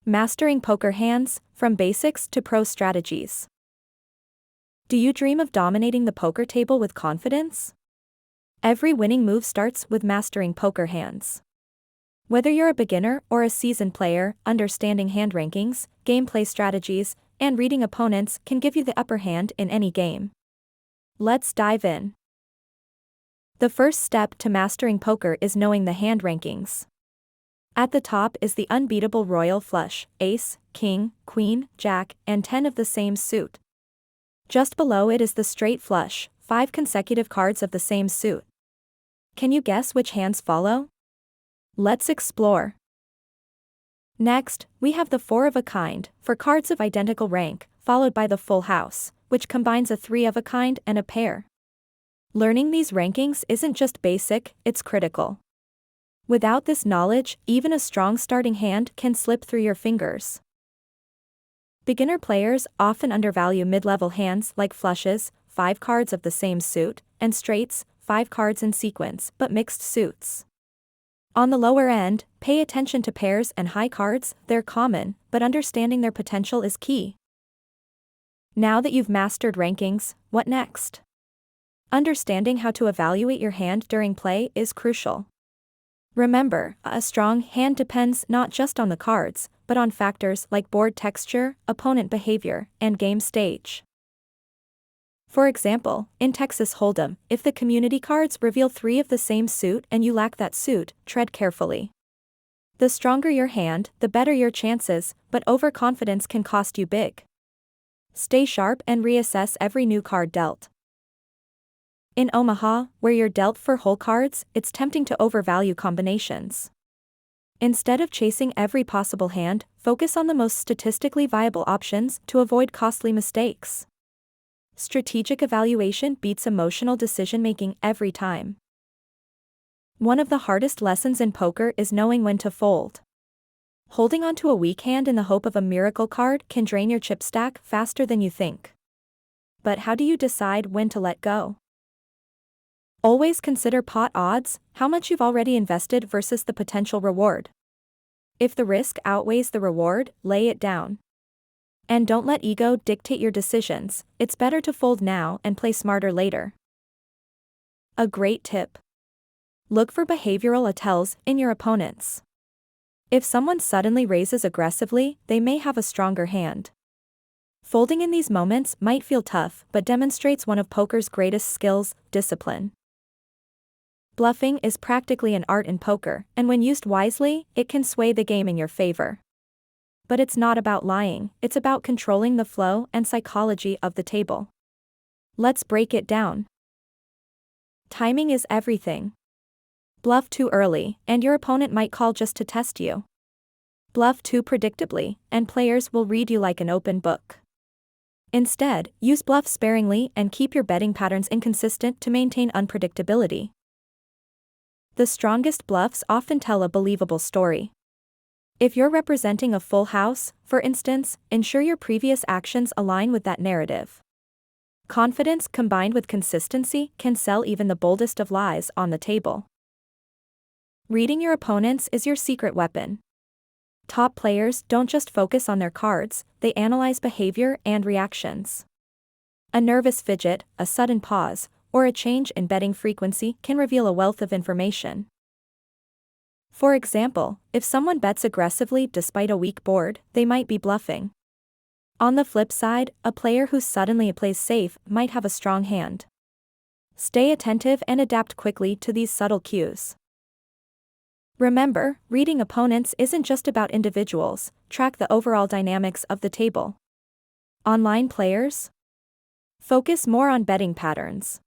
Mastering poker hands, from basics to pro strategies. Do you dream of dominating the poker table with confidence? Every winning move starts with mastering poker hands. Whether you're a beginner or a seasoned player, understanding hand rankings, gameplay strategies, and reading opponents can give you the upper hand in any game. Let's dive in. The first step to mastering poker is knowing the hand rankings. At the top is the unbeatable royal flush, ace, king, queen, jack, and 10 of the same suit. Just below it is the straight flush, 5 consecutive cards of the same suit. Can you guess which hands follow? Let's explore. Next, we have the 4 of a kind, for cards of identical rank, followed by the full house, which combines a 3 of a kind and a pair. Learning these rankings isn't just basic, it's critical. Without this knowledge, even a strong starting hand can slip through your fingers. Beginner players often undervalue mid-level hands like flushes, 5 cards of the same suit, and straights, 5 cards in sequence but mixed suits. On the lower end, pay attention to pairs and high cards. They're common, but understanding their potential is key. Now that you've mastered rankings, what next? Understanding how to evaluate your hand during play is crucial. Remember, a strong hand depends not just on the cards, but on factors like board texture, opponent behavior, and game stage. For example, in Texas Hold'em, if the community cards reveal 3 of the same suit and you lack that suit, tread carefully. The stronger your hand, the better your chances, but overconfidence can cost you big. Stay sharp and reassess every new card dealt. In Omaha, where you're dealt for whole cards, it's tempting to overvalue combinations. Instead of chasing every possible hand, focus on the most statistically viable options to avoid costly mistakes. Strategic evaluation beats emotional decision-making every time. One of the hardest lessons in poker is knowing when to fold. Holding onto a weak hand in the hope of a miracle card can drain your chip stack faster than you think. But how do you decide when to let go? Always consider pot odds, how much you've already invested versus the potential reward. If the risk outweighs the reward, lay it down. And don't let ego dictate your decisions. It's better to fold now and play smarter later. A great tip. Look for behavioral tells in your opponents. If someone suddenly raises aggressively, they may have a stronger hand. Folding in these moments might feel tough but demonstrates one of poker's greatest skills, discipline. Bluffing is practically an art in poker, and when used wisely, it can sway the game in your favor. But it's not about lying, it's about controlling the flow and psychology of the table. Let's break it down. Timing is everything. Bluff too early, and your opponent might call just to test you. Bluff too predictably, and players will read you like an open book. Instead, use bluff sparingly and keep your betting patterns inconsistent to maintain unpredictability. The strongest bluffs often tell a believable story. If you're representing a full house, for instance, ensure your previous actions align with that narrative. Confidence combined with consistency can sell even the boldest of lies on the table. Reading your opponents is your secret weapon. Top players don't just focus on their cards, they analyze behavior and reactions. A nervous fidget, a sudden pause, or a change in betting frequency can reveal a wealth of information. For example, if someone bets aggressively despite a weak board, they might be bluffing. On the flip side, a player who suddenly plays safe might have a strong hand. Stay attentive and adapt quickly to these subtle cues. Remember, reading opponents isn't just about individuals, track the overall dynamics of the table. Online players? Focus more on betting patterns.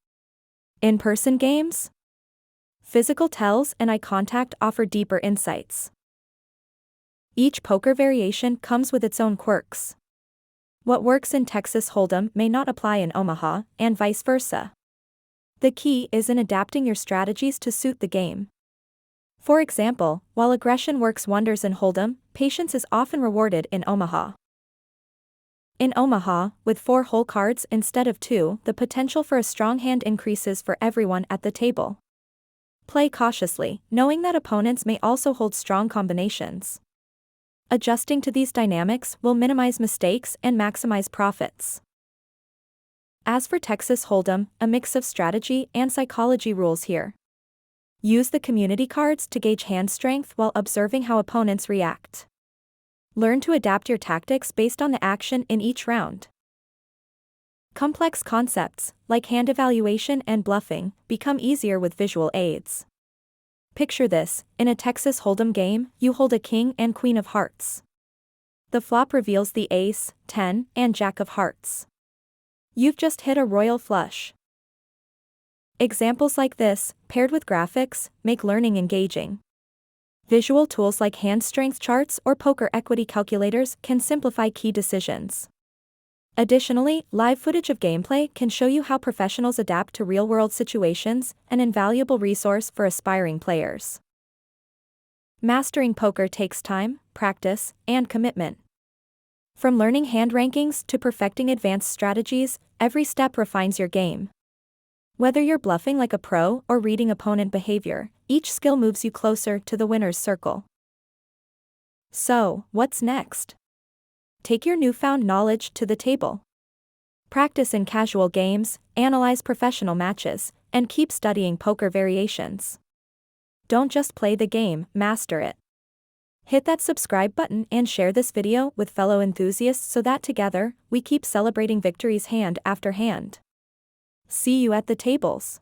In-person games? Physical tells and eye contact offer deeper insights. Each poker variation comes with its own quirks. What works in Texas Hold'em may not apply in Omaha, and vice versa. The key is in adapting your strategies to suit the game. For example, while aggression works wonders in Hold'em, patience is often rewarded in Omaha. In Omaha, with 4 whole cards instead of 2, the potential for a strong hand increases for everyone at the table. Play cautiously, knowing that opponents may also hold strong combinations. Adjusting to these dynamics will minimize mistakes and maximize profits. As for Texas Hold'em, a mix of strategy and psychology rules here. Use the community cards to gauge hand strength while observing how opponents react. Learn to adapt your tactics based on the action in each round. Complex concepts, like hand evaluation and bluffing, become easier with visual aids. Picture this: in a Texas Hold'em game, you hold a king and queen of hearts. The flop reveals the ace, 10, and jack of hearts. You've just hit a royal flush. Examples like this, paired with graphics, make learning engaging. Visual tools like hand strength charts or poker equity calculators can simplify key decisions. Additionally, live footage of gameplay can show you how professionals adapt to real-world situations, an invaluable resource for aspiring players. Mastering poker takes time, practice, and commitment. From learning hand rankings to perfecting advanced strategies, every step refines your game. Whether you're bluffing like a pro or reading opponent behavior, each skill moves you closer to the winner's circle. So, what's next? Take your newfound knowledge to the table. Practice in casual games, analyze professional matches, and keep studying poker variations. Don't just play the game, master it. Hit that subscribe button and share this video with fellow enthusiasts so that together, we keep celebrating victories hand after hand. See you at the tables.